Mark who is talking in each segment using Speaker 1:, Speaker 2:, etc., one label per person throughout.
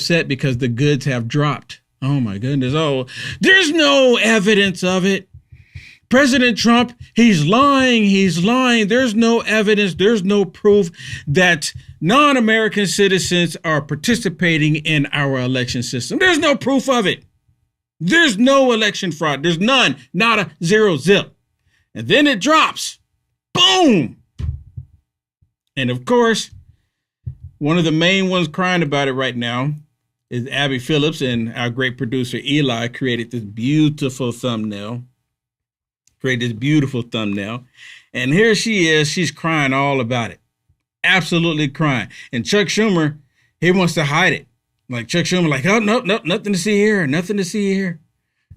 Speaker 1: upset because the goods have dropped. Oh, my goodness. Oh, there's no evidence of it. President Trump, he's lying. He's lying. There's no evidence. There's no proof that non-American citizens are participating in our election system. There's no proof of it. There's no election fraud. There's none. Not a zero zip. And then it drops. Boom. And of course, one of the main ones crying about it right now is Abby Phillips, and our great producer Eli created this beautiful thumbnail. And here she is. She's crying all about it. Absolutely crying. And Chuck Schumer, he wants to hide it. Like Chuck Schumer, like, oh, nope, nothing to see here. Nothing to see here.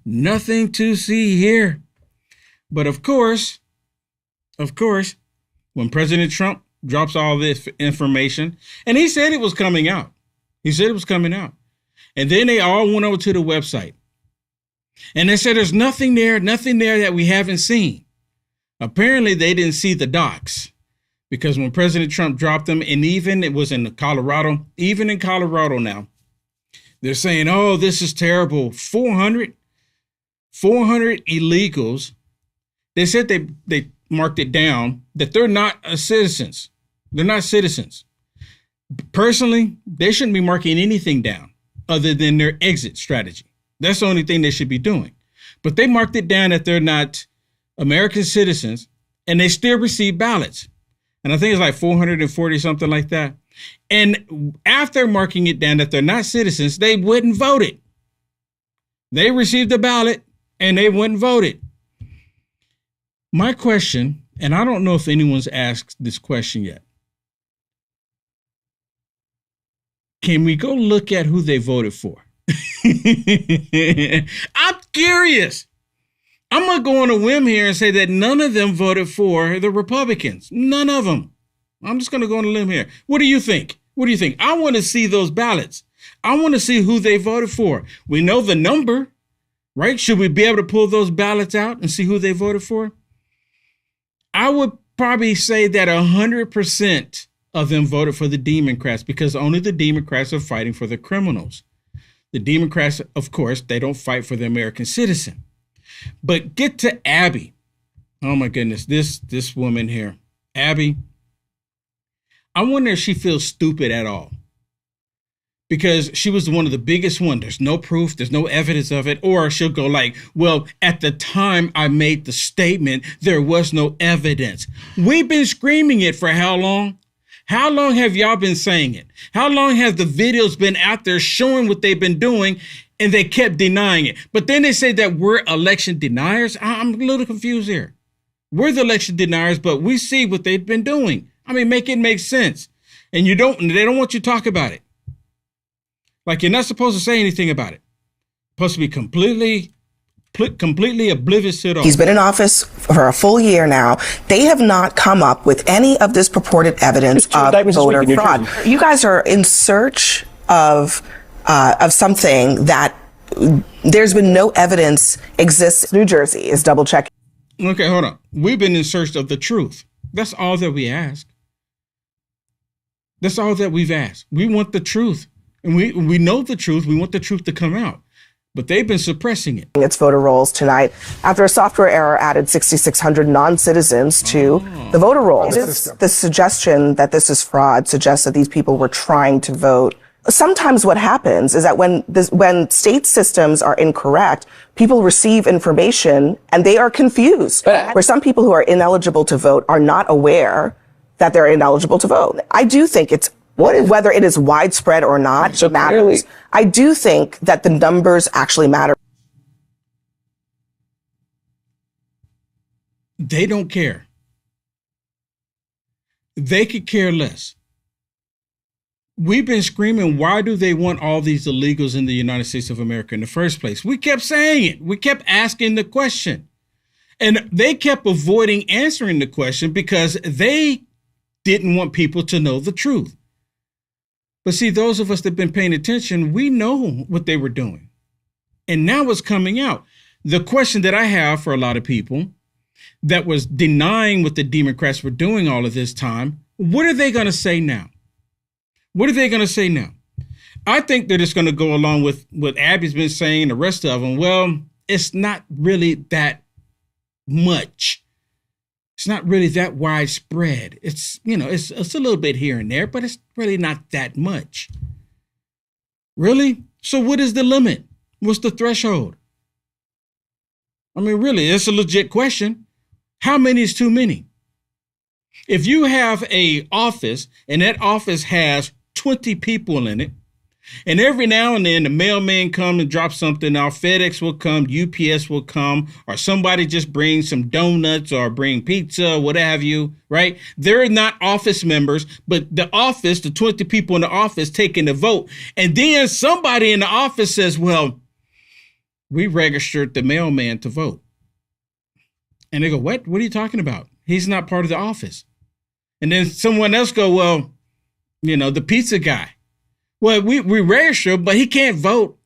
Speaker 1: Nothing to see here. But of course, when President Trump drops all this information, and he said it was coming out. And then they all went over to the website. And they said there's nothing there that we haven't seen. Apparently, they didn't see the docs, because when President Trump dropped them, and even it was in Colorado, even in Colorado now, they're saying, oh, this is terrible. 400 illegals. They said they marked it down that they're not citizens. They're not citizens. Personally, they shouldn't be marking anything down other than their exit strategy. That's the only thing they should be doing. But they marked it down that they're not American citizens, and they still receive ballots. And I think it's like 440, something like that. And after marking it down that they're not citizens, they wouldn't vote it. They received the ballot and they wouldn't vote it. My question, and I don't know if anyone's asked this question yet. Can we go look at who they voted for? I'm curious. I'm going to go on a whim here and say that none of them voted for the Republicans. None of them. I'm just going to go on a limb here. What do you think? I want to see those ballots. I want to see who they voted for. We know the number, right? Should we be able to pull those ballots out and see who they voted for? I would probably say that 100% of them voted for the Democrats, because only the Democrats are fighting for the criminals. The Democrats, of course, they don't fight for the American citizen. But get to Abby. Oh, my goodness, this woman here, Abby. I wonder if she feels stupid at all, because she was one of the biggest ones. There's no proof. There's no evidence of it. Or she'll go like, well, at the time I made the statement, there was no evidence. We've been screaming it for how long? How long have y'all been saying it? How long have the videos been out there showing what they've been doing, and they kept denying it? But then they say that we're election deniers. I'm a little confused here. We're the election deniers, but we see what they've been doing. I mean, make it make sense. And they don't want you to talk about it. Like, you're not supposed to say anything about it. Supposed to be completely oblivious to it all.
Speaker 2: He's been in office for a full year now. They have not come up with any of this purported evidence of voter fraud. You guys are in search of something that there's been no evidence exists. New Jersey is double checking.
Speaker 1: Okay, hold on. We've been in search of the truth. That's all that we ask. That's all that we've asked. We want the truth. And we know the truth. We want the truth to come out. But they've been suppressing it.
Speaker 2: Its voter rolls tonight after a software error added 6,600 non-citizens to the voter rolls. The suggestion that this is fraud suggests that these people were trying to vote. Sometimes what happens is that when state systems are incorrect, people receive information and they are confused. Where some people who are ineligible to vote are not aware that they're ineligible to vote. I do think whether it is widespread or not matters. I do think that the numbers actually matter.
Speaker 1: They don't care. They could care less. We've been screaming, why do they want all these illegals in the United States of America in the first place? We kept saying it. We kept asking the question. And they kept avoiding answering the question because they didn't want people to know the truth. But see, those of us that have been paying attention, we know what they were doing. And now it's coming out. The question that I have for a lot of people that was denying what the Democrats were doing all of this time, what are they going to say now? What are they going to say now? I think they're just going to go along with what Abby's been saying, the rest of them. Well, it's not really that much. It's not really that widespread. It's, it's a little bit here and there, but it's really not that much. Really? So what is the limit? What's the threshold? I mean, really, it's a legit question. How many is too many? If you have an office and that office has 20 people in it, and every now and then the mailman come and drop something off, FedEx will come, UPS will come, or somebody just brings some donuts or bring pizza, what have you, right? They're not office members, but the office, the 20 people in the office taking the vote. And then somebody in the office says, well, we registered the mailman to vote. And they go, what? What are you talking about? He's not part of the office. And then someone else go, well, the pizza guy. Well, we registered, but he can't vote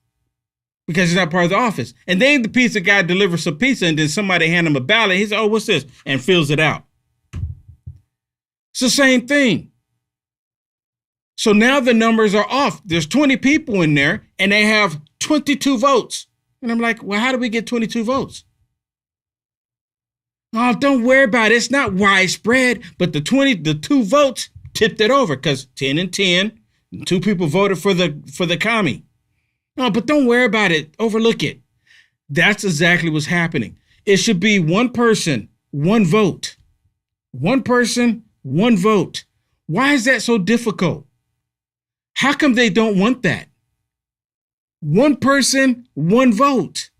Speaker 1: because he's not part of the office. And then the pizza guy delivers some pizza, and then somebody hand him a ballot. He says, oh, what's this? And fills it out. It's the same thing. So now the numbers are off. There's 20 people in there, and they have 22 votes. And I'm like, well, how do we get 22 votes? Oh, don't worry about it. It's not widespread, but the 2 votes tipped it over because 10 and 10. 2 people voted for the commie. No, but don't worry about it. Overlook it. That's exactly what's happening. It should be one person, one vote. One person, one vote. Why is that so difficult? How come they don't want that? One person, one vote.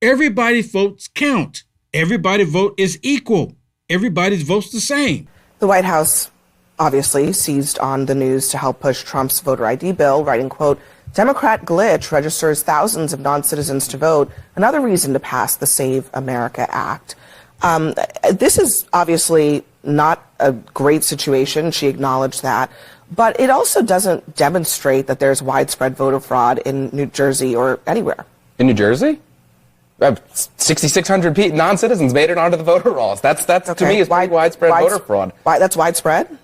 Speaker 1: Everybody's votes count. Everybody's vote is equal. Everybody's vote's the same.
Speaker 2: The White House obviously seized on the news to help push Trump's voter ID bill, writing, quote, Democrat glitch registers thousands of non-citizens to vote. Another reason to pass the Save America Act. This is obviously not a great situation. She acknowledged that. But it also doesn't demonstrate that there's widespread voter fraud in New Jersey or anywhere.
Speaker 3: In New Jersey? 6,600 non-citizens made it onto the voter rolls. That's okay. To me, is pretty widespread voter fraud.
Speaker 2: That's widespread?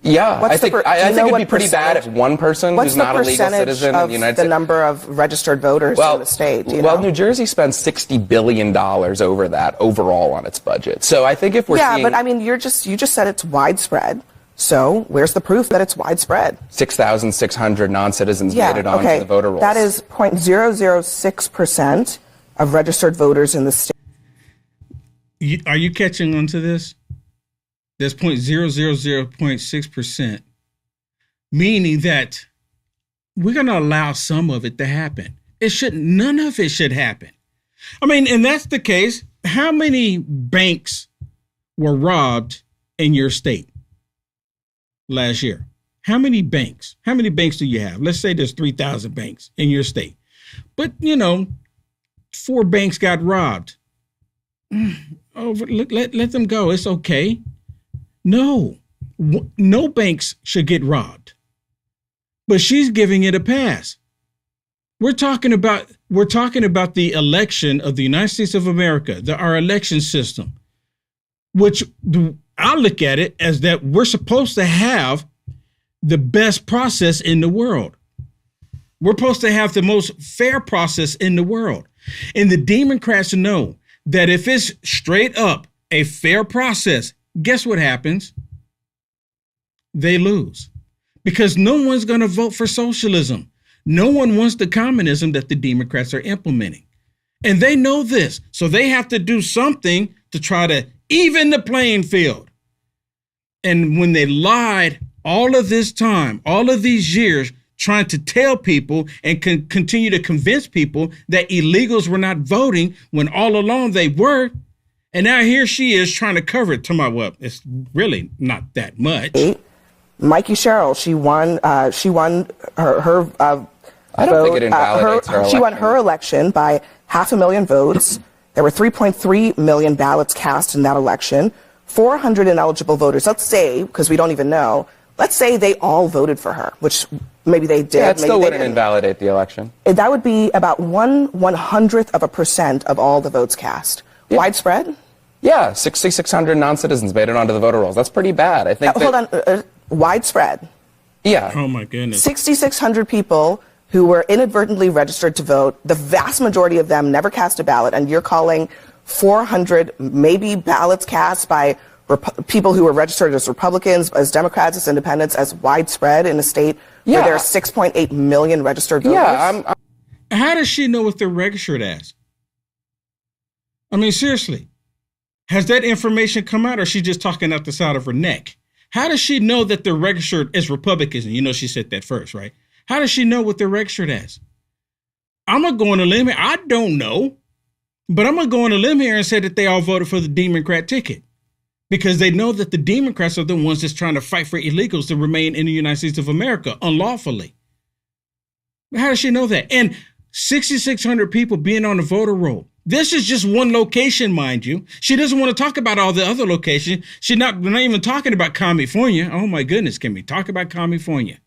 Speaker 3: Yeah, I think it'd be pretty bad if one person who's not a legal citizen in the United States.
Speaker 2: The number of registered voters in the state?
Speaker 3: New Jersey spends $60 billion over that overall on its budget. So I think if we're seeing...
Speaker 2: Yeah, but I mean, you just said it's widespread. So where's the proof that it's widespread?
Speaker 3: 6,600 non-citizens made it onto the voter rolls.
Speaker 2: That is 0.006% of registered voters in the state.
Speaker 1: Are you catching on to this? There's 0.006%, meaning that we're going to allow some of it to happen. None of it should happen. I mean, and that's the case. How many banks were robbed in your state last year? How many banks? How many banks do you have? Let's say there's 3,000 banks in your state. But, 4 banks got robbed. Let them go. It's okay. No banks should get robbed, but she's giving it a pass. We're talking about the election of the United States of America, our election system, which I look at it as that we're supposed to have the best process in the world. We're supposed to have the most fair process in the world. And the Democrats know that if it's straight up a fair process, guess what happens? They lose. Because no one's going to vote for socialism. No one wants the communism that the Democrats are implementing. And they know this. So they have to do something to try to even the playing field. And when they lied all of this time, all of these years, trying to tell people and continue to convince people that illegals were not voting when all along they were. And now here she is trying to cover it. Talking about, well, it's really not that much.
Speaker 2: Mikey Sherrill, she won her
Speaker 3: I don't think it invalidates her election.
Speaker 2: She won her election by 500,000 votes. There were 3.3 million ballots cast in that election. 400 ineligible voters. Let's say, because we don't even know, let's say they all voted for her, which maybe they did.
Speaker 3: Yeah, it still wouldn't invalidate the election.
Speaker 2: That would be about 1/100% of all the votes cast. Yeah. Widespread?
Speaker 3: Yeah, 6,600 non-citizens made it onto the voter rolls. That's pretty bad. I think.
Speaker 2: Hold on. Widespread.
Speaker 3: Yeah.
Speaker 1: Oh, my goodness.
Speaker 2: 6,600 people who were inadvertently registered to vote. The vast majority of them never cast a ballot, and you're calling 400 maybe ballots cast by people who were registered as Republicans, as Democrats, as independents, as widespread in a state where there are 6.8 million registered voters?
Speaker 3: Yeah,
Speaker 1: how does she know what they're registered as? I mean, seriously, has that information come out, or is she just talking out the side of her neck? How does she know that they're registered as Republicans? And you know, she said that first, right? How does she know what they're registered as? I'm going to go on a limb here. I don't know, but I'm going to go on a limb here and say that they all voted for the Democrat ticket because they know that the Democrats are the ones that's trying to fight for illegals to remain in the United States of America unlawfully. How does she know that? And 6,600 people being on the voter roll. This is just one location, mind you. She doesn't want to talk about all the other locations. We're not even talking about California. Oh my goodness, can we talk about California?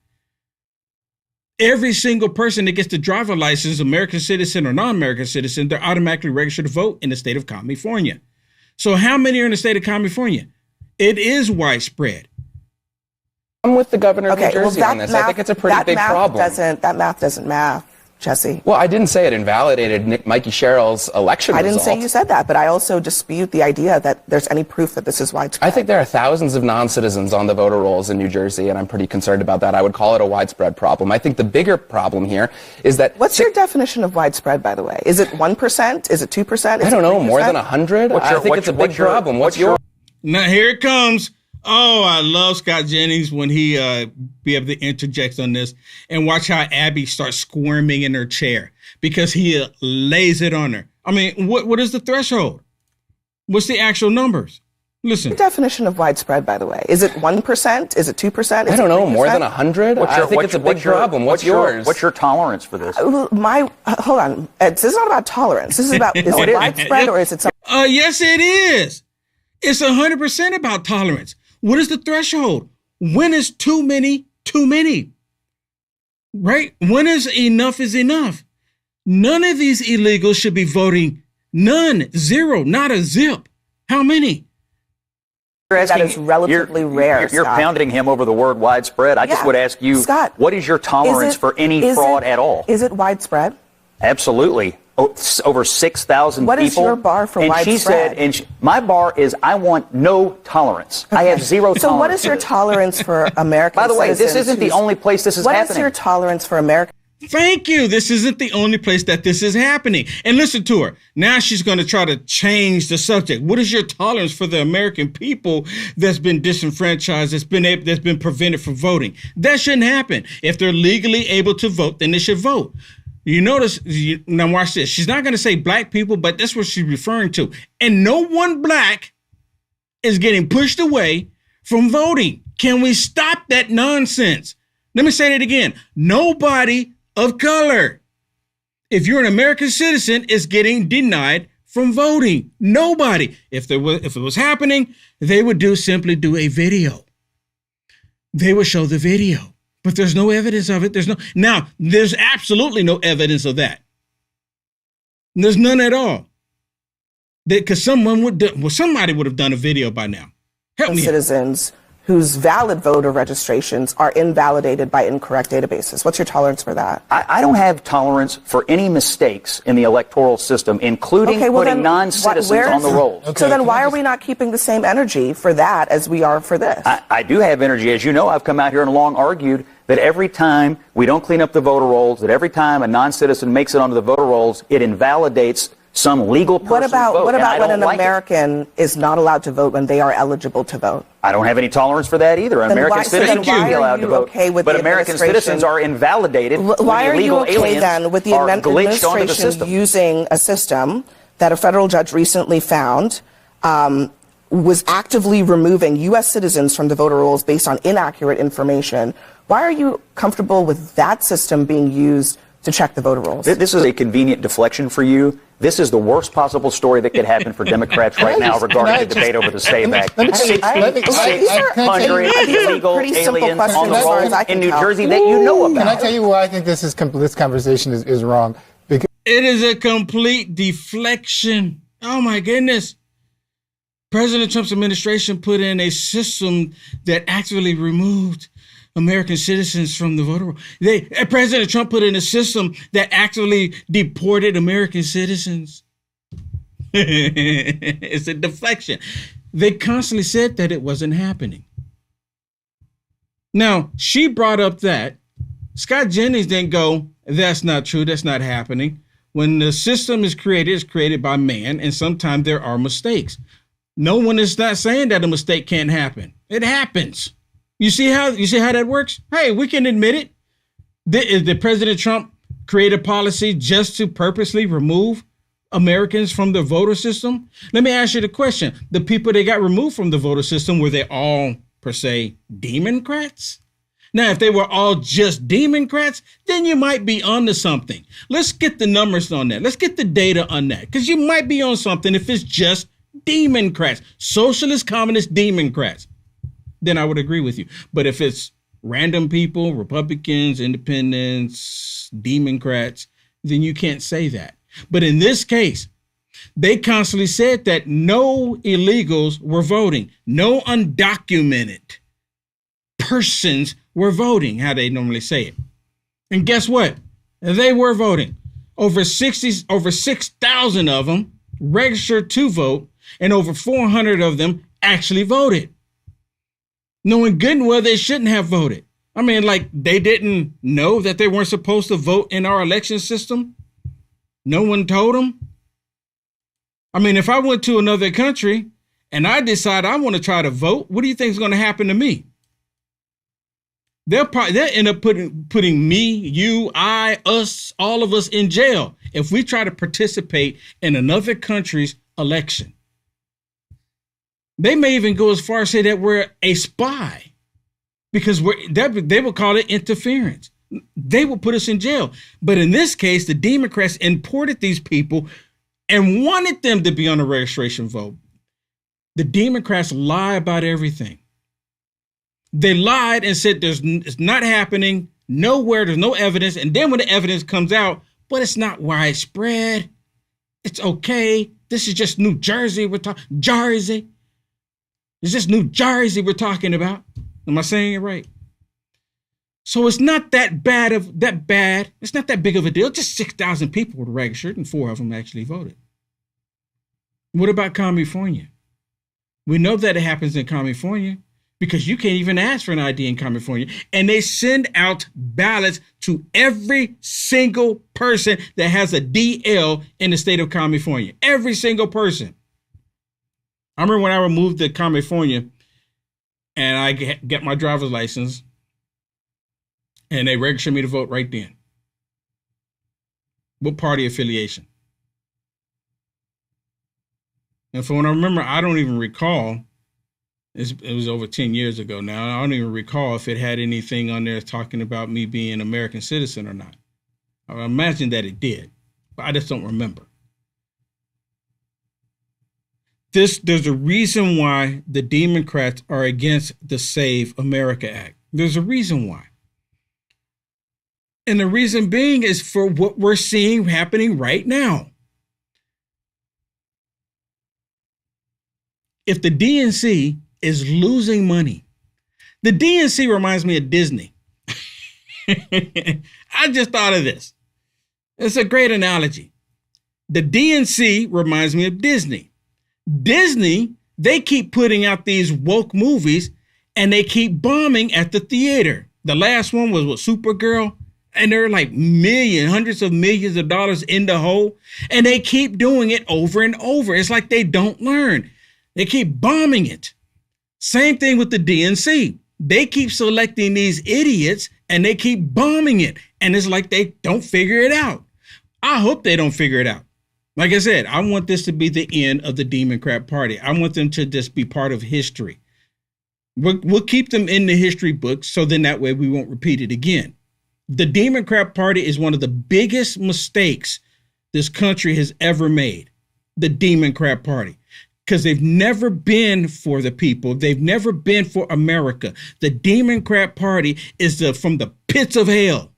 Speaker 1: Every single person that gets the driver license, American citizen or non-American citizen, they're automatically registered to vote in the state of California. So how many are in the state of California? It is widespread.
Speaker 3: I'm with the governor of New Jersey on this. I think it's a pretty big problem.
Speaker 2: That math doesn't math, Jesse.
Speaker 3: Well, I didn't say it invalidated Mikey Sherrill's election result.
Speaker 2: I didn't say you said that, but I also dispute the idea that there's any proof that this is widespread.
Speaker 3: I think there are thousands of non-citizens on the voter rolls in New Jersey, and I'm pretty concerned about that. I would call it a widespread problem. I think the bigger problem here is that...
Speaker 2: What's your definition of widespread, by the way? Is it 1%? Is it 2%?
Speaker 3: I don't know, more than 100? I think it's a big problem. What's your...
Speaker 1: Now, here it comes. Oh, I love Scott Jennings when he be able to interject on this and watch how Abby starts squirming in her chair because he lays it on her. I mean, what is the threshold? What's the actual numbers? Listen.
Speaker 2: The definition of widespread, by the way, is it 1%? Is it 2%?
Speaker 3: I don't know, more than 100? I think it's a big problem. What's yours?
Speaker 4: What's your tolerance for this?
Speaker 2: Hold on. This is not about tolerance. This is about, is it widespread or is it something?
Speaker 1: Yes, it is. It's 100% about tolerance. What is the threshold? When is too many, right? When is enough? None of these illegals should be voting. None, zero, not a zip. How many?
Speaker 2: That is relatively rare.
Speaker 4: You're pounding him over the word widespread. I just would ask you,
Speaker 2: Scott,
Speaker 4: what is your tolerance for any fraud at all?
Speaker 2: Is it widespread?
Speaker 4: Absolutely. Over 6,000 people.
Speaker 2: What is your bar for widespread?
Speaker 4: She said, my bar is I want no tolerance. Okay. I have zero tolerance.
Speaker 2: So what is your tolerance for American
Speaker 4: citizens? By the way, this isn't the only place this is happening.
Speaker 2: What is your tolerance for American?
Speaker 1: Thank you. This isn't the only place that this is happening. And listen to her. Now she's going to try to change the subject. What is your tolerance for the American people that's been disenfranchised, that's been prevented from voting? That shouldn't happen. If they're legally able to vote, then they should vote. You notice, now watch this. She's not going to say black people, but that's what she's referring to. And no one black is getting pushed away from voting. Can we stop that nonsense? Let me say that again. Nobody of color, if you're an American citizen, is getting denied from voting. Nobody. If it was happening, they would simply do a video. They would show the video. But there's no evidence of it. There's absolutely no evidence of that. There's none at all. Because somebody would have done a video by now. Help me.
Speaker 2: Citizens whose valid voter registrations are invalidated by incorrect databases. What's your tolerance for that?
Speaker 4: I don't have tolerance for any mistakes in the electoral system, including putting non-citizens on the rolls.
Speaker 2: Okay, so then why are we not keeping the same energy for that as we are for this?
Speaker 4: I do have energy. As you know, I've come out here and long argued that every time we don't clean up the voter rolls, that every time a non-citizen makes it onto the voter rolls, it invalidates some legal person's vote.
Speaker 2: What about when an American is not allowed to vote when they are eligible to vote?
Speaker 4: I don't have any tolerance for that either. An American citizen should be allowed to vote. But American citizens are invalidated when illegal aliens
Speaker 2: with the
Speaker 4: are glitched onto the
Speaker 2: system? Using a system that a federal judge recently found was actively removing U.S. citizens from the voter rolls based on inaccurate information. Why are you comfortable with that system being used to check the voter rolls?
Speaker 4: This is a convenient deflection for you. This is the worst possible story that could happen for Democrats right now regarding the debate over the SAVE Act. 6,600 illegal aliens on the rolls in New Jersey that you know about.
Speaker 5: Can I tell you why I think this conversation is wrong? Because
Speaker 1: it is a complete deflection. Oh, my goodness. President Trump's administration put in a system that actually removed American citizens from the voter roll. President Trump put in a system that actually deported American citizens. It's a deflection. They constantly said that it wasn't happening. Now, she brought up that. Scott Jennings didn't go, that's not true, that's not happening. When the system is created, it's created by man, and sometimes there are mistakes. No one is not saying that a mistake can't happen. It happens. You see how that works? Hey, we can admit it. Did President Trump create a policy just to purposely remove Americans from the voter system? Let me ask you the question. The people that got removed from the voter system, were they all, per se, Democrats? Now, if they were all just Democrats, then you might be onto something. Let's get the numbers on that. Let's get the data on that, because you might be on something if it's just Democrats, socialist, communist Democrats. Then I would agree with you. But if it's random people, Republicans, independents, Democrats, then you can't say that. But in this case, they constantly said that no illegals were voting. No undocumented persons were voting, how they normally say it. And guess what? They were voting. Over 6,000 of them registered to vote, and over 400 of them actually voted, knowing good and well they shouldn't have voted. I mean, like, they didn't know that they weren't supposed to vote in our election system? No one told them? I mean, if I went to another country and I decide I want to try to vote, what do you think is going to happen to me? They'll end up putting me, you, I, us, all of us in jail if we try to participate in another country's election. They may even go as far as say that we're a spy, because they will call it interference. They will put us in jail. But in this case, the Democrats imported these people and wanted them to be on a registration vote. The Democrats lie about everything. They lied and said it's not happening nowhere. There's no evidence. And then when the evidence comes out, but it's not widespread. It's okay. This is just New Jersey. Jersey. It's just New Jersey we're talking about. Am I saying it right? So it's not that bad. It's not that big of a deal. Just 6,000 people were registered and 4 of them actually voted. What about California? We know that it happens in California because you can't even ask for an ID in California. And they send out ballots to every single person that has a DL in the state of California. Every single person. I remember when I moved to California and I get my driver's license and they registered me to vote right then. What party affiliation? And for what I remember, I don't even recall. It was over 10 years ago now. I don't even recall if it had anything on there talking about me being an American citizen or not. I imagine that it did, but I just don't remember. There's a reason why the Democrats are against the Save America Act. There's a reason why. And the reason being is for what we're seeing happening right now. If the DNC is losing money, the DNC reminds me of Disney. I just thought of this. It's a great analogy. The DNC reminds me of Disney. Disney, they keep putting out these woke movies and they keep bombing at the theater. The last one was with Supergirl, and they're like hundreds of millions of dollars in the hole, and they keep doing it over and over. It's like they don't learn. They keep bombing it. Same thing with the DNC. They keep selecting these idiots and they keep bombing it. And it's like they don't figure it out. I hope they don't figure it out. Like I said, I want this to be the end of the Democrat Party. I want them to just be part of history. We'll keep them in the history books so then that way we won't repeat it again. The Democrat Party is one of the biggest mistakes this country has ever made. The Democrat Party. Because they've never been for the people. They've never been for America. The Democrat Party is from the pits of hell.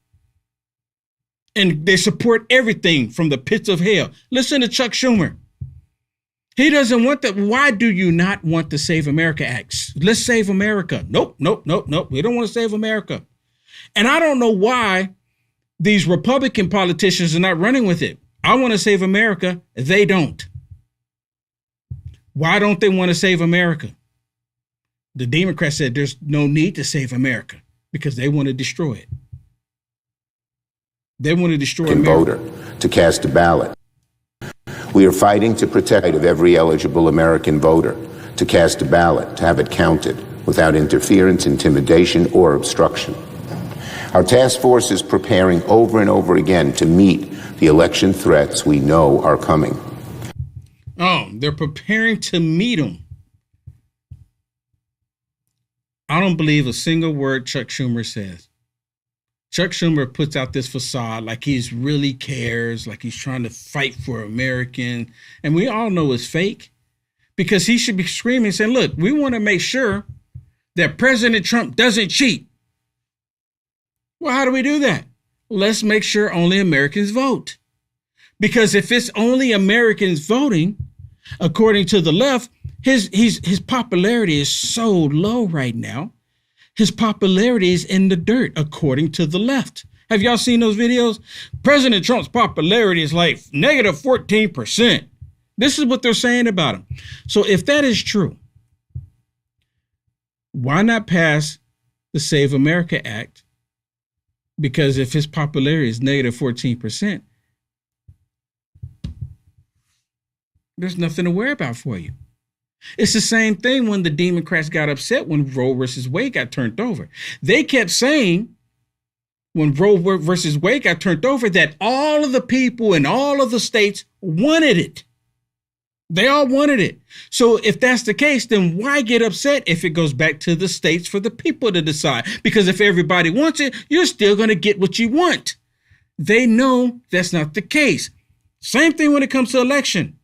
Speaker 1: And they support everything from the pits of hell. Listen to Chuck Schumer. He doesn't want that. Why do you not want the Save America Act? Let's save America. Nope. We don't want to save America. And I don't know why these Republican politicians are not running with it. I want to save America. They don't. Why don't they want to save America? The Democrats said there's no need to save America because they want to destroy it. They want to destroy America.
Speaker 6: Voter to cast a ballot. We are fighting to protect of every eligible American voter to cast a ballot, to have it counted without interference, intimidation, or obstruction. Our task force is preparing over and over again to meet the election threats we know are coming.
Speaker 1: Oh, they're preparing to meet them. I don't believe a single word Chuck Schumer says. Chuck Schumer puts out this facade like he's really cares, like he's trying to fight for Americans. And we all know it's fake because he should be screaming saying, look, we want to make sure that President Trump doesn't cheat. Well, how do we do that? Let's make sure only Americans vote. Because if it's only Americans voting, according to the left, his popularity is so low right now. His popularity is in the dirt, according to the left. Have y'all seen those videos? President Trump's popularity is like negative 14%. This is what they're saying about him. So if that is true, why not pass the Save America Act? Because if his popularity is negative 14%, there's nothing to worry about for you. It's the same thing when the Democrats got upset when Roe versus Wade got turned over. They kept saying when Roe versus Wade got turned over that all of the people in all of the states wanted it. They all wanted it. So if that's the case, then why get upset if it goes back to the states for the people to decide? Because if everybody wants it, you're still going to get what you want. They know that's not the case. Same thing when it comes to election.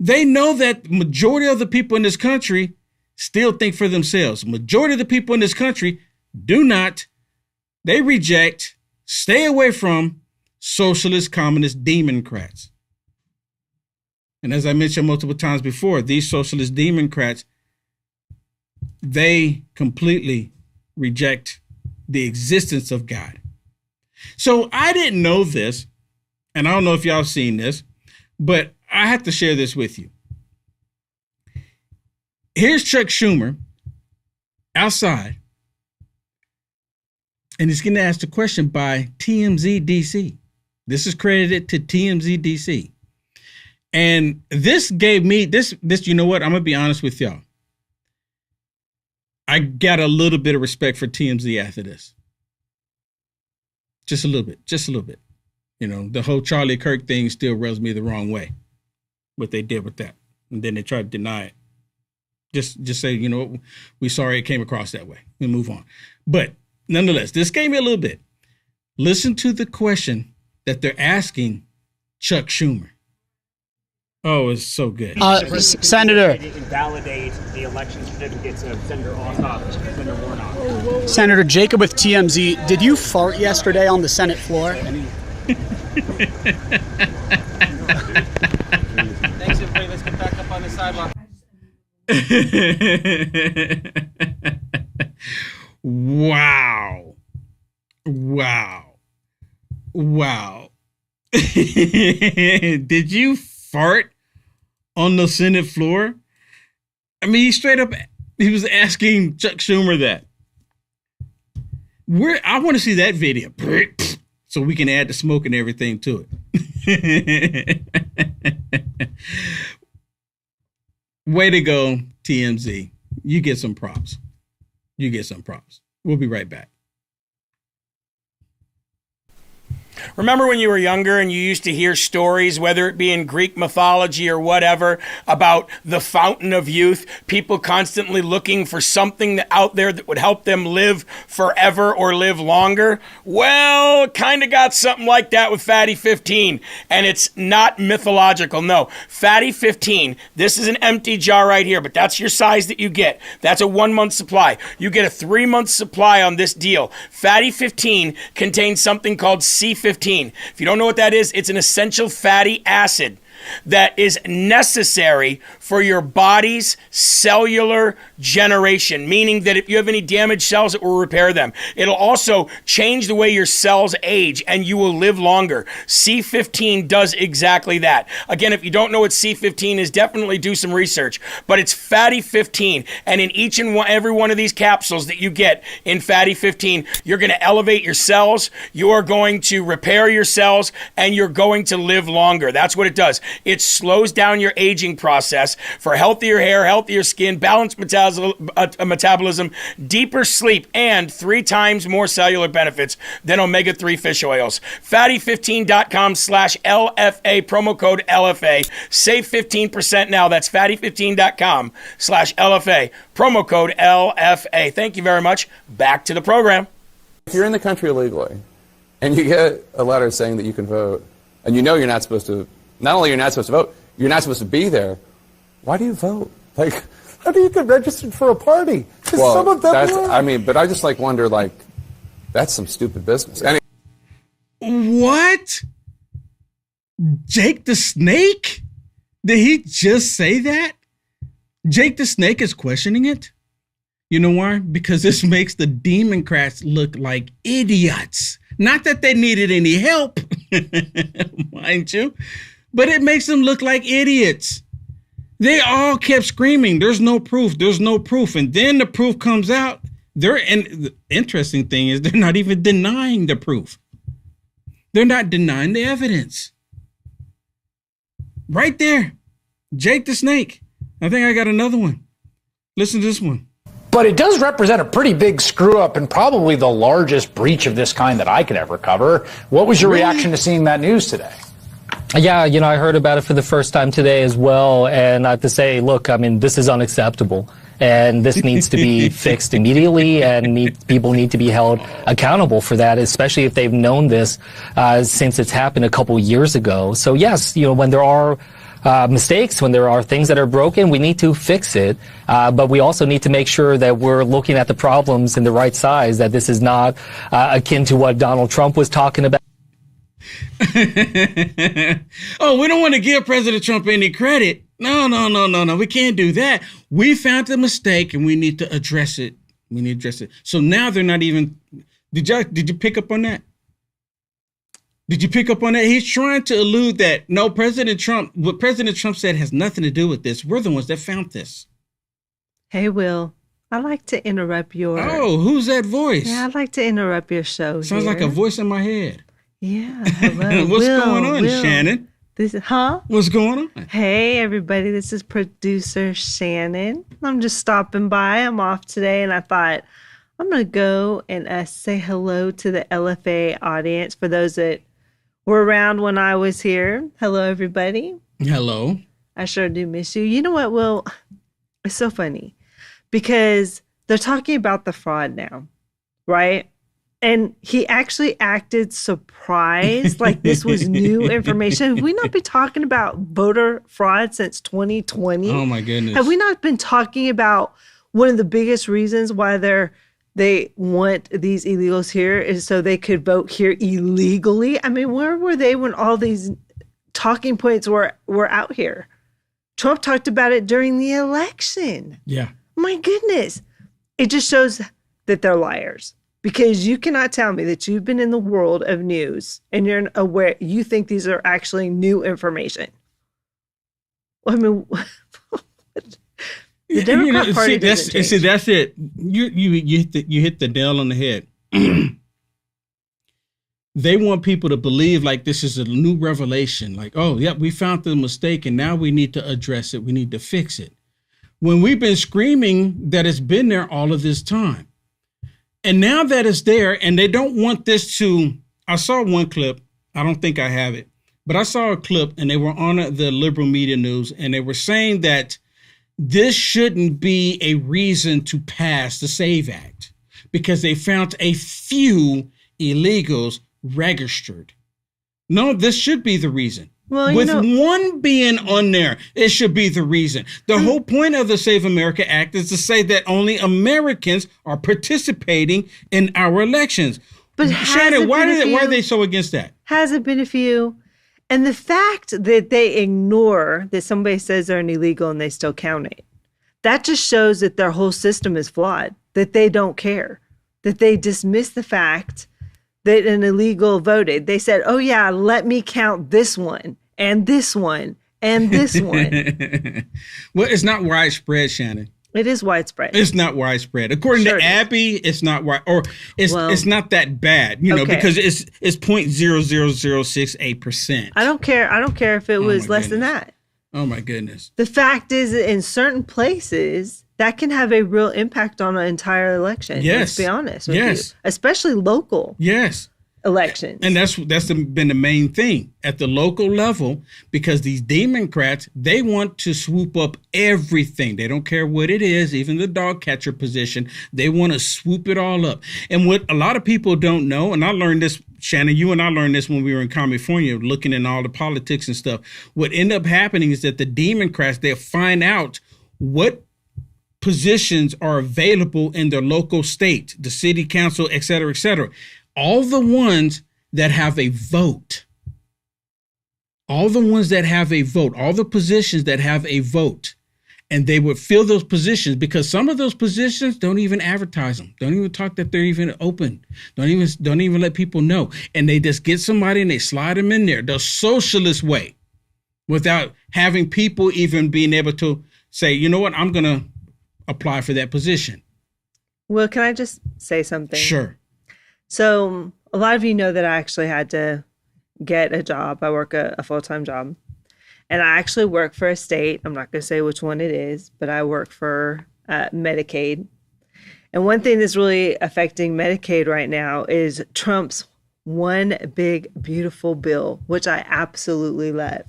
Speaker 1: They know that the majority of the people in this country still think for themselves. Majority of the people in this country do not. They reject, stay away from socialist, communist, Democrats. And as I mentioned multiple times before, these socialist Democrats, they completely reject the existence of God. So I didn't know this, and I don't know if y'all have seen this, but I have to share this with you. Here's Chuck Schumer outside, and he's getting asked a question by TMZ DC. This is credited to TMZ DC. And this gave me this, you know what? I'm going to be honest with y'all. I got a little bit of respect for TMZ after this. Just a little bit. You know, the whole Charlie Kirk thing still rubs me the wrong way. What they did with that. And then they tried to deny it. Just say, you know, we sorry it came across that way. We move on. But nonetheless, this gave me a little bit. Listen to the question that they're asking Chuck Schumer. Oh, it's so good.
Speaker 7: Senator.
Speaker 8: Invalidate the election certificates of Senator Ossoff and Senator Warnock.
Speaker 7: Senator Jacob with TMZ, did you fart yesterday on the Senate floor?
Speaker 9: Thanks, everybody. Let's get back up on the sidewalk.
Speaker 1: Wow. Did you fart on the Senate floor? I mean, he was asking Chuck Schumer that. I want to see that video so we can add the smoke and everything to it. Way to go, TMZ. You get some props. We'll be right back.
Speaker 10: Remember when you were younger and you used to hear stories, whether it be in Greek mythology or whatever, about the fountain of youth, people constantly looking for something out there that would help them live forever or live longer? Well, kind of got something like that with Fatty 15, and it's not mythological. No, Fatty 15, this is an empty jar right here, but that's your size that you get. That's a 1 month supply. You get a 3 month supply on this deal. Fatty 15 contains something called C15. If you don't know what that is, it's an essential fatty acid. that is necessary for your body's cellular generation, meaning that if you have any damaged cells, it will repair them. It'll also change the way your cells age and you will live longer. C15 does exactly that. Again, if you don't know what C15 is, definitely do some research, but it's Fatty 15. And in each and every one of these capsules that you get in Fatty 15, you're going to elevate your cells, you are going to repair your cells, and you're going to live longer. That's what it does. It slows down your aging process for healthier hair, healthier skin, balanced metabolism, deeper sleep, and 3 times more cellular benefits than omega-3 fish oils. Fatty15.com/LFA, promo code LFA. Save 15% now. That's fatty15.com/LFA, promo code LFA. Thank you very much. Back to the program.
Speaker 3: If you're in the country illegally and you get a letter saying that you can vote, and you know you're not supposed to, not only you're not supposed to vote, you're not supposed to be there, why do you vote?
Speaker 5: Like, how do you get registered for a party?
Speaker 3: Well,
Speaker 5: some of them
Speaker 3: but I just wonder, that's some stupid business. Anyway.
Speaker 1: What? Jake the Snake? Did he just say that? Jake the Snake is questioning it. You know why? Because this makes the Democrats look like idiots. Not that they needed any help, mind you, but it makes them look like idiots. They all kept screaming, there's no proof, there's no proof. And then the proof comes out. And the interesting thing is they're not even denying the proof. They're not denying the evidence. Right there. Jake the Snake. I think I got another one. Listen to this one.
Speaker 11: But it does represent a pretty big screw up and probably the largest breach of this kind that I could ever cover. What was your reaction to seeing that news today?
Speaker 12: Yeah, I heard about it for the first time today as well. And I have to say, look, this is unacceptable. And this needs to be fixed immediately, and people need to be held accountable for that, especially if they've known this since it's happened a couple years ago. So yes, when there are mistakes, when there are things that are broken, we need to fix it. But we also need to make sure that we're looking at the problems in the right size, that this is not akin to what Donald Trump was talking about.
Speaker 1: Oh, we don't want to give President Trump any credit. No. We can't do that. We found the mistake and we need to address it. So now they're not even. Did you pick up on that? Did you pick up on that? He's trying to allude that no, what President Trump said has nothing to do with this. We're the ones that found this.
Speaker 13: Hey, Will. I'd like to interrupt your.
Speaker 1: Oh, who's that voice?
Speaker 13: Yeah, I'd like to interrupt your show.
Speaker 1: Sounds like a voice in my head.
Speaker 13: Yeah. Hello.
Speaker 1: What's going on, Shannon?
Speaker 13: What's
Speaker 1: going on?
Speaker 13: Hey, everybody. This is producer Shannon. I'm just stopping by. I'm off today, and I thought I'm going to go and say hello to the LFA audience for those that were around when I was here. Hello, everybody.
Speaker 1: Hello.
Speaker 13: I sure do miss you. You know what, Will? It's so funny because they're talking about the fraud now, right? And he actually acted surprised, like this was new information. Have we not been talking about voter fraud since 2020?
Speaker 1: Oh, my goodness.
Speaker 13: Have we not been talking about one of the biggest reasons why they want these illegals here is so they could vote here illegally? I mean, where were they when all these talking points were out here? Trump talked about it during the election.
Speaker 1: Yeah.
Speaker 13: My goodness. It just shows that they're liars. Because you cannot tell me that you've been in the world of news and you're aware, you think these are actually new information. I mean, the Democrat Party doesn't change.
Speaker 1: See, that's it. You hit the nail on the head. They want people to believe like this is a new revelation. Like, oh, yeah, we found the mistake and now we need to address it. We need to fix it. When we've been screaming that it's been there all of this time. And now that it's there, and they don't want this to, I saw one clip, I don't think I have it, but I saw a clip and they were on the liberal media news and they were saying that this shouldn't be a reason to pass the SAVE Act because they found a few illegals registered. No, this should be the reason.
Speaker 13: Well,
Speaker 1: with one being on there, it should be the reason. The whole point of the Save America Act is to say that only Americans are participating in our elections.
Speaker 13: But
Speaker 1: Shannon, why are they so against that?
Speaker 13: Has it been a few? And the fact that they ignore that somebody says they're an illegal and they still count it, that just shows that their whole system is flawed, that they don't care, that they dismiss the fact that an illegal voted. They said, oh yeah, let me count this one and this one and this one.
Speaker 1: Well, it's not widespread, Shannon.
Speaker 13: It is widespread.
Speaker 1: It's not widespread. According to Abby, it's not wide, or it's not that bad, because it's 0.00068%.
Speaker 13: I don't care if it was less than that.
Speaker 1: Oh my goodness.
Speaker 13: The fact is that in certain places that can have a real impact on an entire election.
Speaker 1: Yes.
Speaker 13: Let's be honest with you. Especially local.
Speaker 1: Yes.
Speaker 13: Elections.
Speaker 1: And that's been the main thing at the local level, because these Democrats, they want to swoop up everything. They don't care what it is, even the dog catcher position. They want to swoop it all up. And what a lot of people don't know, and I learned this, Shannon, you and I learned this when we were in California, looking at all the politics and stuff. What ended up happening is that the Democrats, they'll find out what positions are available in their local state, the city council, et cetera, et cetera. All the ones that have a vote, all the positions that have a vote, and they would fill those positions, because some of those positions don't even advertise them, don't even talk that they're even open, don't even let people know. And they just get somebody and they slide them in there the socialist way, without having people even being able to say, you know what, I'm going to apply for that position.
Speaker 13: Well, can I just say something?
Speaker 1: Sure.
Speaker 13: So a lot of you know that I actually had to get a job. I work a full-time job, and I actually work for a state. I'm not going to say which one it is, but I work for Medicaid. And one thing that's really affecting Medicaid right now is Trump's one big, beautiful bill, which I absolutely love,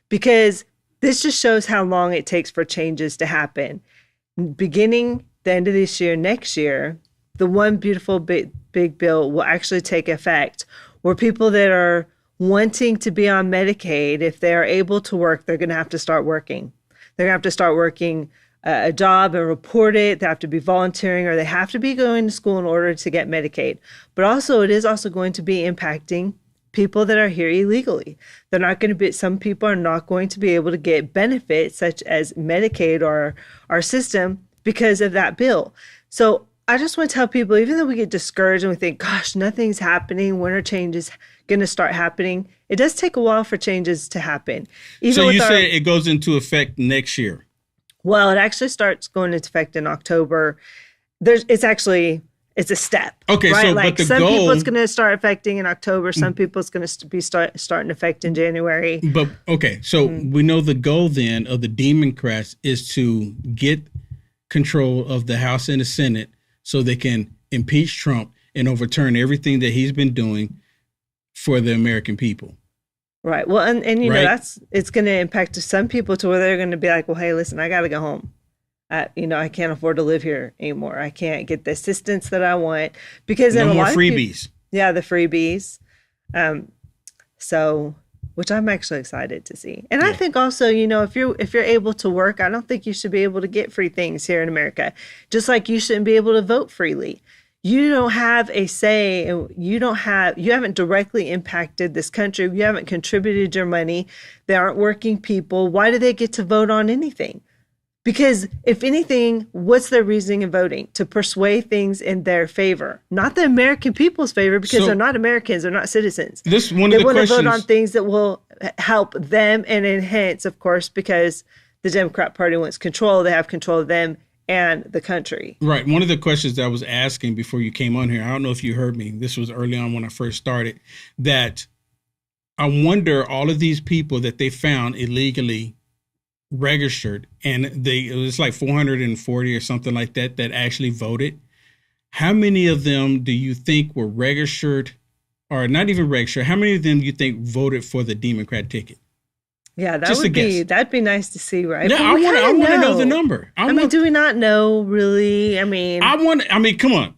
Speaker 13: because this just shows how long it takes for changes to happen. Beginning the end of this year, next year, the one beautiful big bill will actually take effect, where people that are wanting to be on Medicaid, if they are able to work, they're going to have to start working. They're going to have to start working a job and report it. They have to be volunteering, or they have to be going to school in order to get Medicaid. But also, it is also going to be impacting people that are here illegally. They're not going to be, some people are not going to be able to get benefits such as Medicaid or our system because of that bill. So I just want to tell people, even though we get discouraged and we think, gosh, nothing's happening, when are changes going to start happening? It does take a while for changes to happen.
Speaker 1: So you say it goes into effect next year?
Speaker 13: Well, it actually starts going into effect in October. It's a step.
Speaker 1: Okay,
Speaker 13: right?
Speaker 1: so
Speaker 13: like
Speaker 1: but the
Speaker 13: some
Speaker 1: goal,
Speaker 13: people it's going to start affecting in October. Some people it's going to be starting to affect in January.
Speaker 1: But okay, so we know the goal then of the Democrats is to get control of the House and the Senate, so they can impeach Trump and overturn everything that he's been doing for the American people.
Speaker 13: Right. Well, and you know, it's going to impact some people to where they're going to be like, well, hey, listen, I got to go home. I can't afford to live here anymore. I can't get the assistance that I want, because
Speaker 1: no more freebies.
Speaker 13: The freebies. So, which I'm actually excited to see. And I think also, if you're able to work, I don't think you should be able to get free things here in America. Just like you shouldn't be able to vote freely. You don't have a say, and you haven't directly impacted this country. You haven't contributed your money. They aren't working people. Why do they get to vote on anything? Because if anything, what's their reasoning in voting? To persuade things in their favor, not the American people's favor, because they're not Americans, they're not citizens.
Speaker 1: They want
Speaker 13: to vote on things that will help them and enhance, of course, because the Democrat Party wants control. They have control of them and the country.
Speaker 1: Right. One of the questions that I was asking before you came on here, I don't know if you heard me, this was early on when I first started, that I wonder, all of these people that they found illegally registered, and it was like 440 or something like that actually voted. How many of them do you think were registered, or not even registered? How many of them do you think voted for the Democrat ticket?
Speaker 13: Yeah, that'd be nice to see, right?
Speaker 1: Yeah, I want to know the number.
Speaker 13: Do we not know really?
Speaker 1: Come on.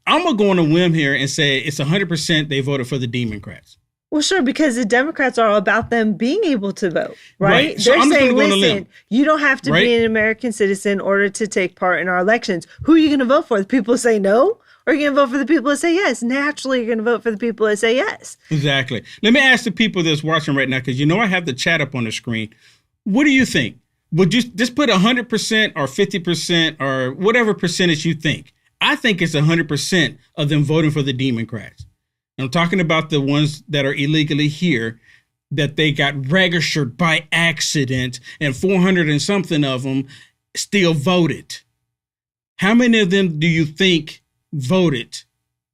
Speaker 1: I'm gonna go on a whim here and say it's 100% they voted for the Democrats.
Speaker 13: Well, sure, because the Democrats are all about them being able to vote, right?
Speaker 1: So
Speaker 13: They're saying,
Speaker 1: listen,
Speaker 13: you don't have to be an American citizen in order to take part in our elections. Who are you going to vote for? The people say no? or you're going to vote for the people that say yes. Naturally, you're going to vote for the people that say yes.
Speaker 1: Exactly. Let me ask the people that's watching right now, because I have the chat up on the screen. What do you think? Would you just put 100% or 50% or whatever percentage you think? I think it's 100% of them voting for the Democrats. I'm talking about the ones that are illegally here, that they got registered by accident, and 400 and something of them still voted. How many of them do you think voted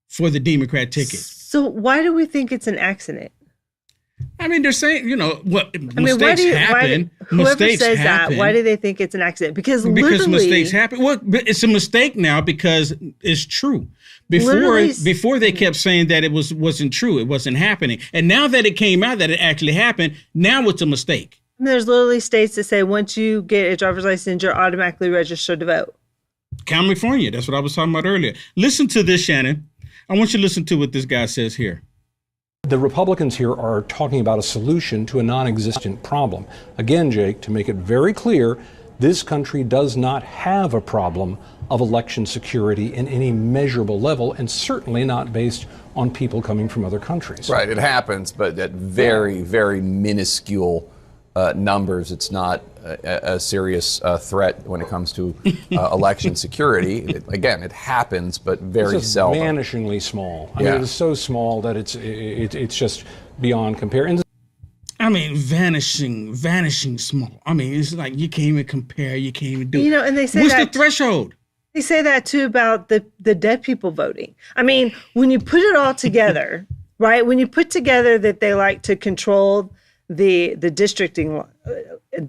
Speaker 1: for the Democrat ticket?
Speaker 13: So why do we think it's an accident?
Speaker 1: I mean, they're saying,
Speaker 13: mistakes
Speaker 1: happen.
Speaker 13: Whoever says that, why do they think it's an accident? Because
Speaker 1: mistakes happen. Well, it's a mistake now because it's true. Before they kept saying that it wasn't true, it wasn't happening, and now that it came out that it actually happened, now it's a mistake.
Speaker 13: There's literally states that say once you get a driver's license, you're automatically registered to vote.
Speaker 1: California, that's what I was talking about earlier. Listen to this, Shannon. I want you to listen to what this guy says here.
Speaker 14: The Republicans here are talking about a solution to a non-existent problem. Again, Jake, to make it very clear, this country does not have a problem of election security in any measurable level, and certainly not based on people coming from other countries.
Speaker 3: Right, it happens, but at very, very minuscule numbers. It's not a serious threat when it comes to election security. It happens, but very seldom.
Speaker 14: Vanishingly small. I mean, it's so small that it's just beyond compare.
Speaker 1: I mean, vanishing small. I mean, it's like you can't even compare. You can't even do.
Speaker 13: And they say
Speaker 1: what's the threshold?
Speaker 13: They say that too about the dead people voting. I mean, when you put it all together, right? When you put together that they like to control the districting,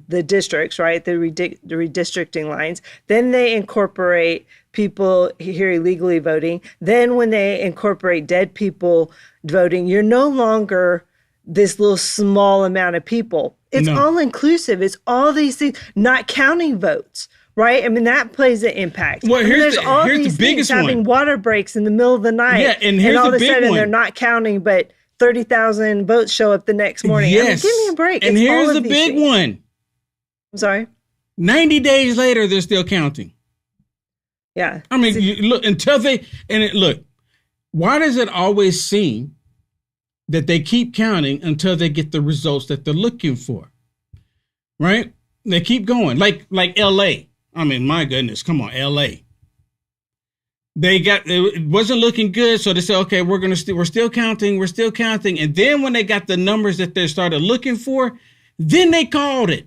Speaker 13: the districts, right? The redistricting lines. Then they incorporate people here illegally voting. Then when they incorporate dead people voting, you're no longer this little small amount of people. It's all inclusive. It's all these things, not counting votes, right? I mean, that plays an impact.
Speaker 1: Well, here's the biggest one.
Speaker 13: Having water breaks in the middle of the night.
Speaker 1: Yeah, and here's
Speaker 13: all
Speaker 1: the
Speaker 13: of a
Speaker 1: big
Speaker 13: sudden
Speaker 1: one.
Speaker 13: They're not counting, but 30,000 votes show up the next morning.
Speaker 1: Yes.
Speaker 13: I mean, give me a break.
Speaker 1: And
Speaker 13: it's
Speaker 1: here's
Speaker 13: all
Speaker 1: the
Speaker 13: of these
Speaker 1: big
Speaker 13: things.
Speaker 1: one.
Speaker 13: I'm sorry?
Speaker 1: 90 days later, they're still counting.
Speaker 13: Yeah.
Speaker 1: I mean, look, why does it always seem that they keep counting until they get the results that they're looking for? Right? They keep going. Like LA. I mean, my goodness, come on, LA. It wasn't looking good, so they said, okay, we're still counting, and then when they got the numbers that they started looking for, then they called it.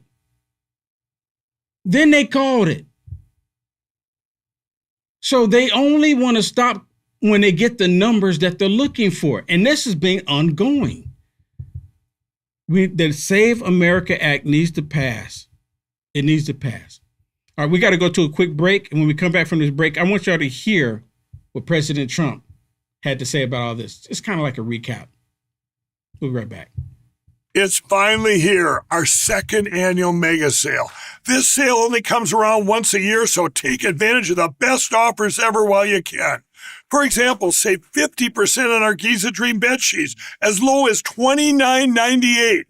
Speaker 1: So they only want to stop when they get the numbers that they're looking for, and this has been ongoing. The Save America Act needs to pass. It needs to pass. All right, we got to go to a quick break. And when we come back from this break, I want y'all to hear what President Trump had to say about all this. It's kind of like a recap. We'll be right back.
Speaker 15: It's finally here, our second annual mega sale. This sale only comes around once a year, so take advantage of the best offers ever while you can. For example, save 50% on our Giza Dream bed sheets as low as $29.98.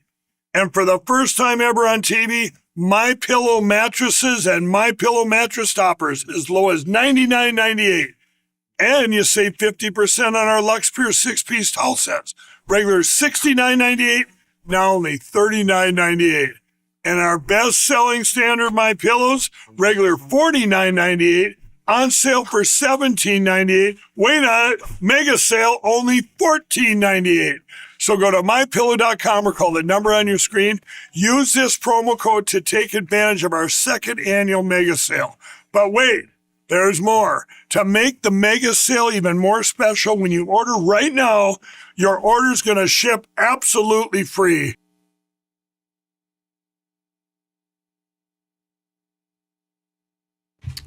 Speaker 15: And for the first time ever on TV, My Pillow mattresses and My Pillow mattress toppers as low as $99.98. And you save 50% on our Lux Pure 6-piece towel sets. Regular $69.98, now only $39.98. And our best-selling standard My Pillows, regular $49.98, on sale for $17.98. Wait on it, mega sale, only $14.98. So go to mypillow.com or call the number on your screen. Use this promo code to take advantage of our second annual mega sale. But wait, there's more. To make the mega sale even more special, when you order right now, your order's going to ship absolutely free.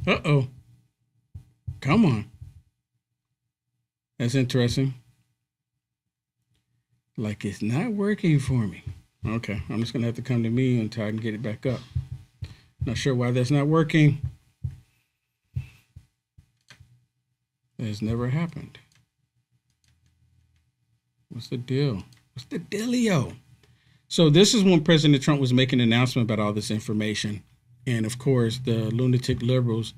Speaker 1: Uh-oh. Come on. That's interesting. Like it's not working for me. Okay, I'm just going to have to come to me until I can get it back up. Not sure why that's not working. It's never happened. What's the deal? What's the dealio? So this is when President Trump was making an announcement about all this information. And of course, the lunatic liberals,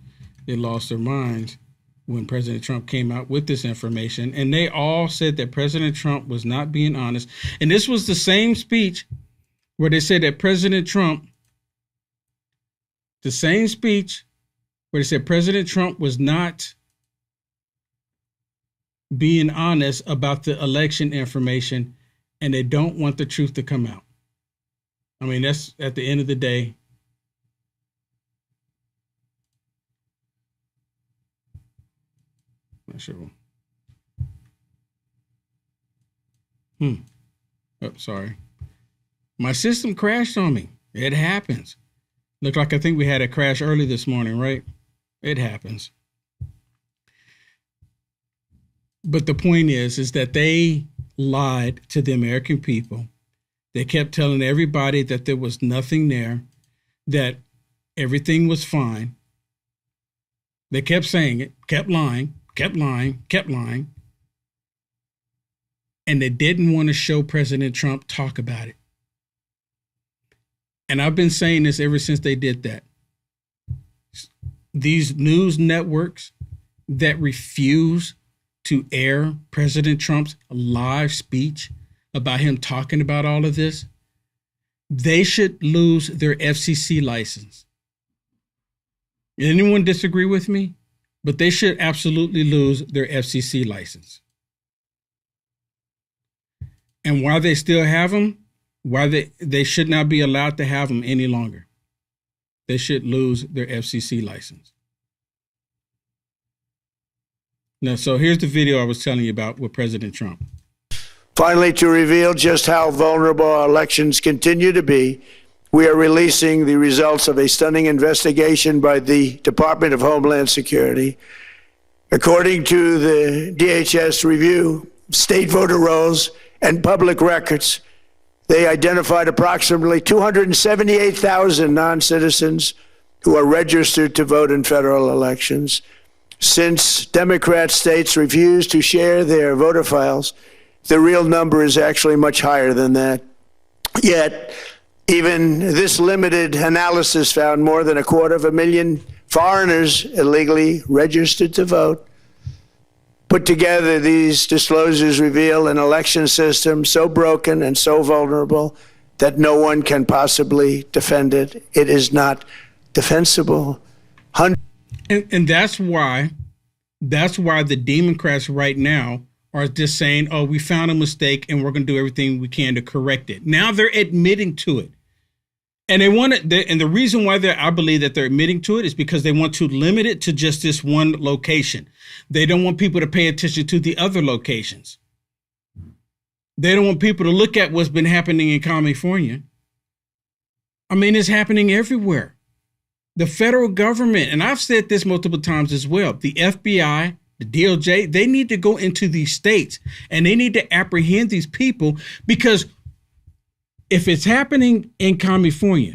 Speaker 1: they lost their minds when President Trump came out with this information, and they all said that President Trump was not being honest. And this was the same speech where they said that President Trump, the same speech where they said President Trump was not being honest about the election information, and they don't want the truth to come out. I mean, that's at the end of the day. Not sure. Oh, sorry. My system crashed on me. It happens. Looked like I think we had a crash early this morning, right? It happens. But the point is that they lied to the American people. They kept telling everybody that there was nothing there, that everything was fine. They kept saying it, kept lying. And they didn't want to show President Trump talk about it. And I've been saying this ever since they did that. These news networks that refuse to air President Trump's live speech about him talking about all of this, they should lose their FCC license. Anyone disagree with me? But they should absolutely lose their FCC license. And why they still have them, why they should not be allowed to have them any longer. They should lose their FCC license. Now, so here's the video I was telling you about with President Trump.
Speaker 16: Finally, to reveal just how vulnerable our elections continue to be, we are releasing the results of a stunning investigation by the Department of Homeland Security. According to the DHS review, state voter rolls and public records, they identified approximately 278,000 non-citizens who are registered to vote in federal elections. Since Democrat states refuse to share their voter files, the real number is actually much higher than that. Yet, even this limited analysis found more than 250,000 foreigners illegally registered to vote. Put together, these disclosures reveal an election system so broken and so vulnerable that no one can possibly defend it. It is not defensible.
Speaker 1: And that's why the Democrats right now are just saying, oh, we found a mistake and we're going to do everything we can to correct it. Now they're admitting to it. And they want it, and the reason why I believe that they're admitting to it is because they want to limit it to just this one location. They don't want people to pay attention to the other locations. They don't want people to look at what's been happening in California. I mean, it's happening everywhere. The federal government, and I've said this multiple times as well, the FBI, the DOJ, they need to go into these states and they need to apprehend these people, because if it's happening in California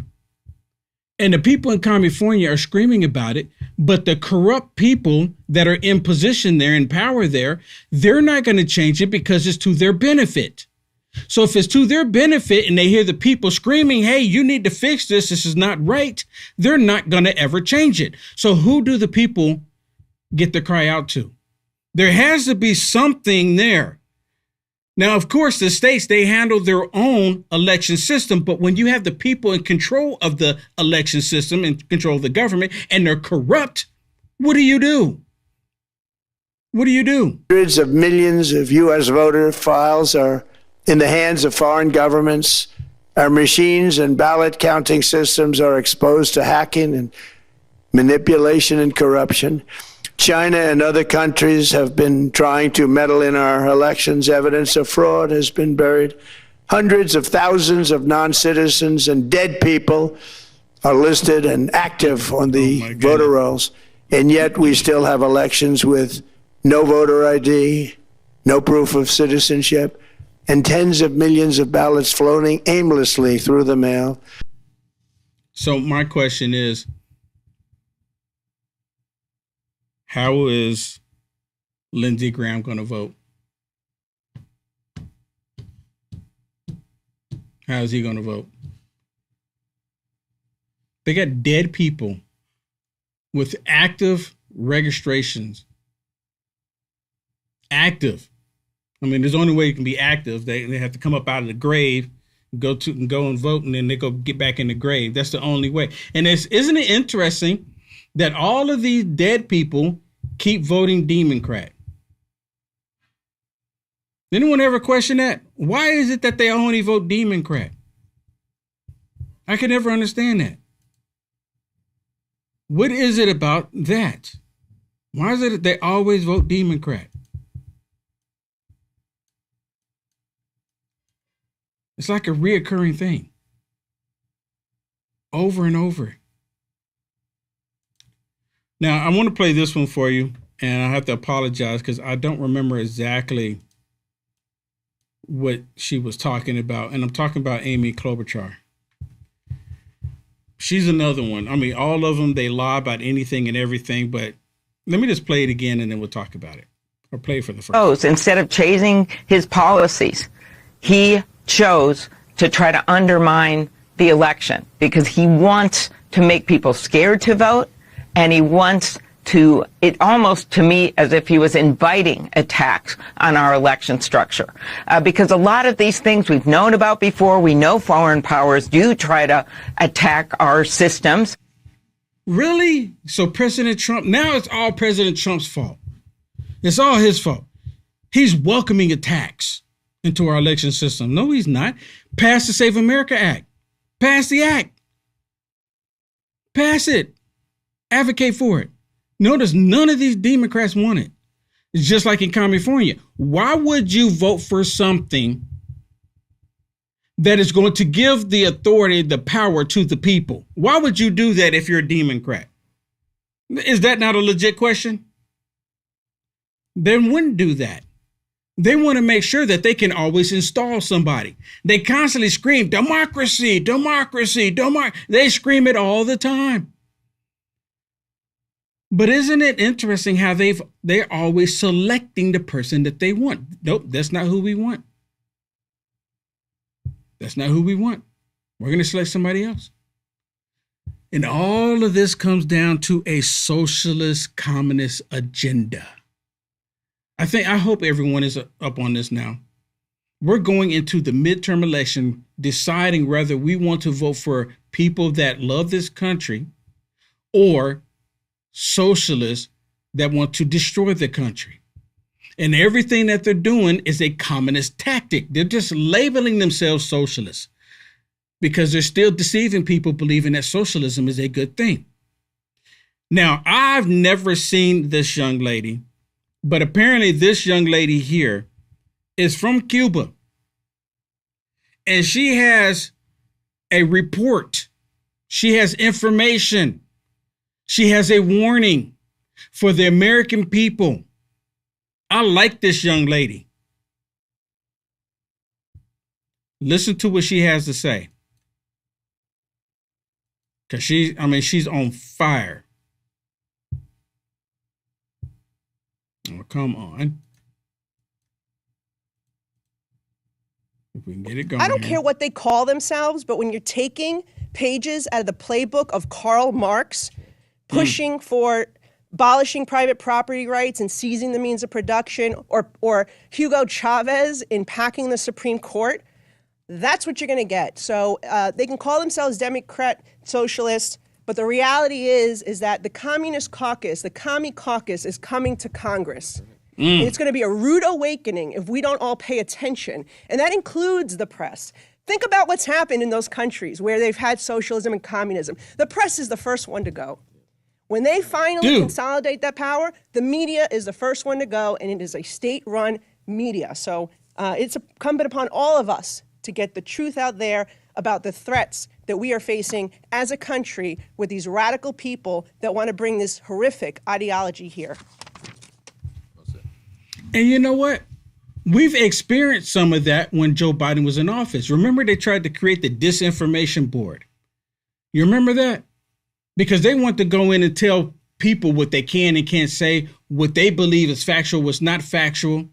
Speaker 1: and the people in California are screaming about it, but the corrupt people that are in position there, in power there, they're not going to change it because it's to their benefit. So if it's to their benefit and they hear the people screaming, hey, you need to fix this, this is not right, they're not going to ever change it. So who do the people get to cry out to? There has to be something there. Now, of course, the states, they handle their own election system. But when you have the people in control of the election system and control of the government and they're corrupt, what do you do? What do you do?
Speaker 16: Hundreds of millions of U.S. voter files are in the hands of foreign governments. Our machines and ballot counting systems are exposed to hacking and manipulation and corruption. China and other countries have been trying to meddle in our elections. Evidence of fraud has been buried. Hundreds of thousands of non-citizens and dead people are listed and active on the voter rolls. And yet we still have elections with no voter ID, no proof of citizenship, and tens of millions of ballots floating aimlessly through the mail.
Speaker 1: So my question is, how is Lindsey Graham going to vote? How is he going to vote? They got dead people with active registrations active. I mean, there's only way you can be active. They have to come up out of the grave, go and vote, and then they go get back in the grave. That's the only way. And isn't it interesting that all of these dead people keep voting Democrat? Anyone ever question that? Why is it that they only vote Democrat? I can never understand that. What is it about that? Why is it that they always vote Democrat? It's like a reoccurring thing. Over and over. Now, I want to play this one for you, and I have to apologize because I don't remember exactly what she was talking about. And I'm talking about Amy Klobuchar. She's another one. I mean, all of them, they lie about anything and everything, but let me just play it again and then we'll talk about it. Or play it for the first time.
Speaker 17: Instead of changing his policies, he chose to try to undermine the election because he wants to make people scared to vote, and he wants to, it almost to me as if he was inviting attacks on our election structure. Because a lot of these things we've known about before, we know foreign powers do try to attack our systems.
Speaker 1: Really? So President Trump, now it's all President Trump's fault. It's all his fault. He's welcoming attacks into our election system. No, he's not. Pass the Save America Act. Pass the act. Pass it. Advocate for it. Notice none of these Democrats want it. It's just like in California. Why would you vote for something that is going to give the authority, the power to the people? Why would you do that if you're a Democrat? Is that not a legit question? They wouldn't do that. They want to make sure that they can always install somebody. They constantly scream, democracy, democracy, democracy. They scream it all the time. But isn't it interesting how they're always selecting the person that they want? Nope, that's not who we want. That's not who we want. We're going to select somebody else. And all of this comes down to a socialist communist agenda. I hope everyone is up on this now. We're going into the midterm election, deciding whether we want to vote for people that love this country or socialists that want to destroy the country. And everything that they're doing is a communist tactic. They're just labeling themselves socialists because they're still deceiving people, believing that socialism is a good thing. Now, I've never seen this young lady, but apparently this young lady here is from Cuba. And she has a report. She has information. She has a warning for the American people. I like this young lady. Listen to what she has to say. Because she's on fire. Oh, come on. If we can get it going.
Speaker 18: I don't care what they call themselves, but when you're taking pages out of the playbook of Karl Marx, pushing for abolishing private property rights and seizing the means of production, or Hugo Chavez impacting the Supreme Court, that's what you're going to get. So they can call themselves Democrat socialists, but the reality is that the Communist Caucus, the Commie Caucus, is coming to Congress. And it's going to be a rude awakening if we don't all pay attention, and that includes the press. Think about what's happened in those countries where they've had socialism and communism. The press is the first one to go. When they finally consolidate that power, the media is the first one to go, and it is a state-run media. So it's incumbent upon all of us to get the truth out there about the threats that we are facing as a country with these radical people that want to bring this horrific ideology here.
Speaker 1: And you know what? We've experienced some of that when Joe Biden was in office. Remember, they tried to create the disinformation board. You remember that? Because they want to go in and tell people what they can and can't say, what they believe is factual, what's not factual.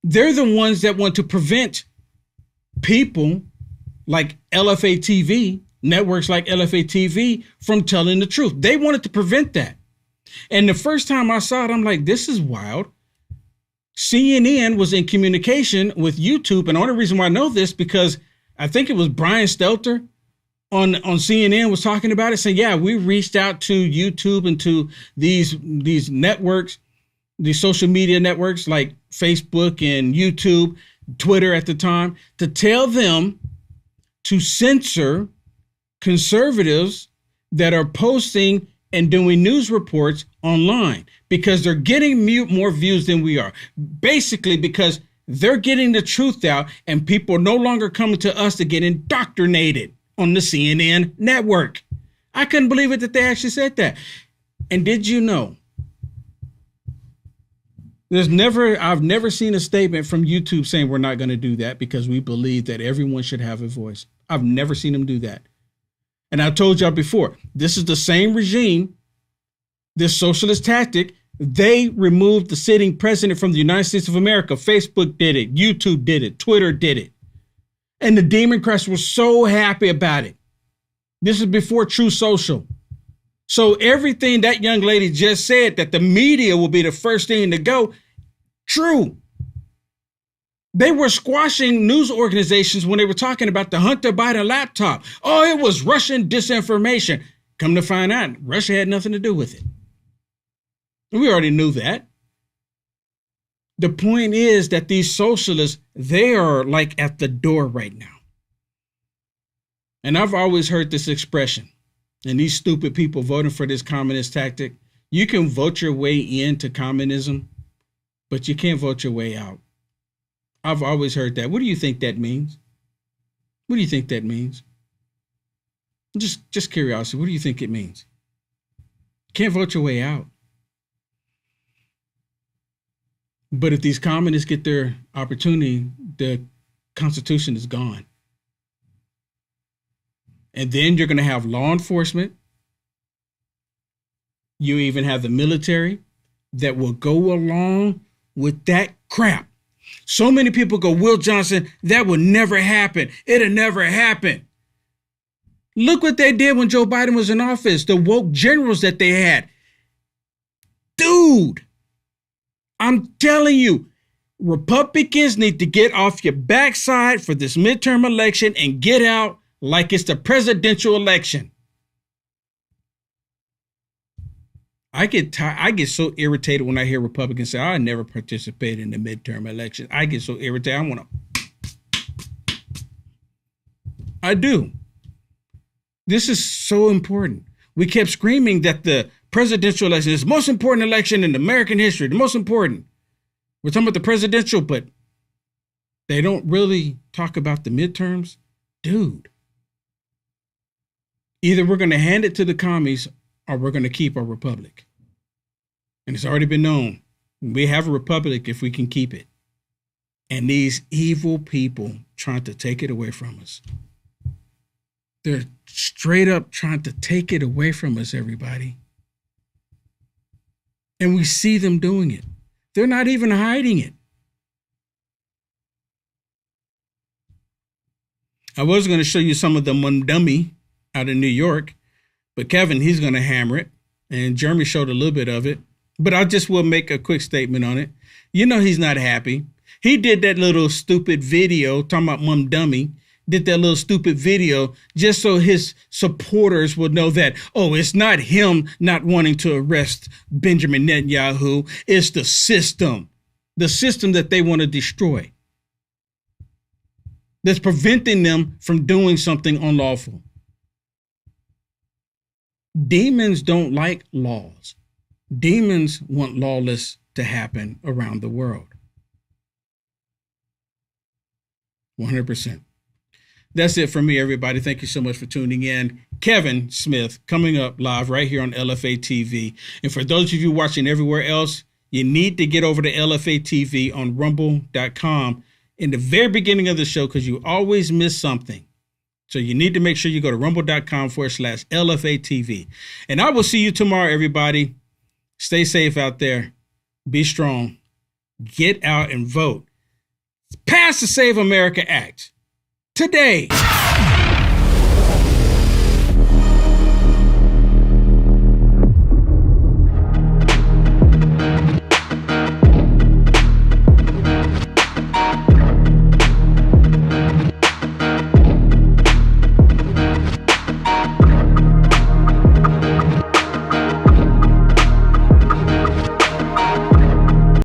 Speaker 1: They're the ones that want to prevent people like LFA TV, networks like LFA TV, from telling the truth. They wanted to prevent that. And the first time I saw it, I'm like, this is wild. CNN was in communication with YouTube. And the only reason why I know this, because I think it was Brian Stelter on CNN was talking about it, saying, yeah, we reached out to YouTube and to these networks, these social media networks like Facebook and YouTube, Twitter at the time, to tell them to censor conservatives that are posting and doing news reports online, because they're getting more views than we are. Basically, because they're getting the truth out and people are no longer coming to us to get indoctrinated on the CNN network. I couldn't believe it that they actually said that. And did you know? I've never seen a statement from YouTube saying we're not going to do that because we believe that everyone should have a voice. I've never seen them do that. And I told y'all before, this is the same regime, this socialist tactic. They removed the sitting president from the United States of America. Facebook did it. YouTube did it. Twitter did it. And the Democrats were so happy about it. This is before True Social. So everything that young lady just said, that the media will be the first thing to go, true. They were squashing news organizations when they were talking about the Hunter Biden laptop. Oh, it was Russian disinformation. Come to find out, Russia had nothing to do with it. We already knew that. The point is that these socialists, they are like at the door right now. And I've always heard this expression, and these stupid people voting for this communist tactic, you can vote your way into communism, but you can't vote your way out. I've always heard that. What do you think that means? What do you think that means? Just curiosity. What do you think it means? You can't vote your way out. But if these communists get their opportunity, the Constitution is gone. And then you're going to have law enforcement. You even have the military that will go along with that crap. So many people go, Will Johnson, that will never happen. It'll never happen. Look what they did when Joe Biden was in office, the woke generals that they had. Dude, I'm telling you, Republicans need to get off your backside for this midterm election and get out like it's the presidential election. I get so irritated when I hear Republicans say, I never participated in the midterm election. I get so irritated. I do. This is so important. We kept screaming that the presidential election is the most important election in American history, the most important. We're talking about the presidential, but they don't really talk about the midterms. Dude, either we're going to hand it to the commies or we're going to keep our republic. And it's already been known. We have a republic if we can keep it. And these evil people trying to take it away from us. They're straight up trying to take it away from us, everybody. And we see them doing it. They're not even hiding it. I was going to show you some of the Mundummy out of New York, but Kevin, he's going to hammer it. And Jeremy showed a little bit of it, but I just will make a quick statement on it. You know, he's not happy. He did that little stupid video talking about Mundummy, did that little stupid video just so his supporters would know that, oh, it's not him not wanting to arrest Benjamin Netanyahu. It's the system that they want to destroy, that's preventing them from doing something unlawful. Demons don't like laws. Demons want lawless to happen around the world. 100%. That's it for me, everybody. Thank you so much for tuning in. Kevin Smith coming up live right here on LFA TV. And for those of you watching everywhere else, you need to get over to LFA TV on rumble.com in the very beginning of the show because you always miss something. So you need to make sure you go to rumble.com/LFA TV. And I will see you tomorrow, everybody. Stay safe out there. Be strong. Get out and vote. Pass the Save America Act today.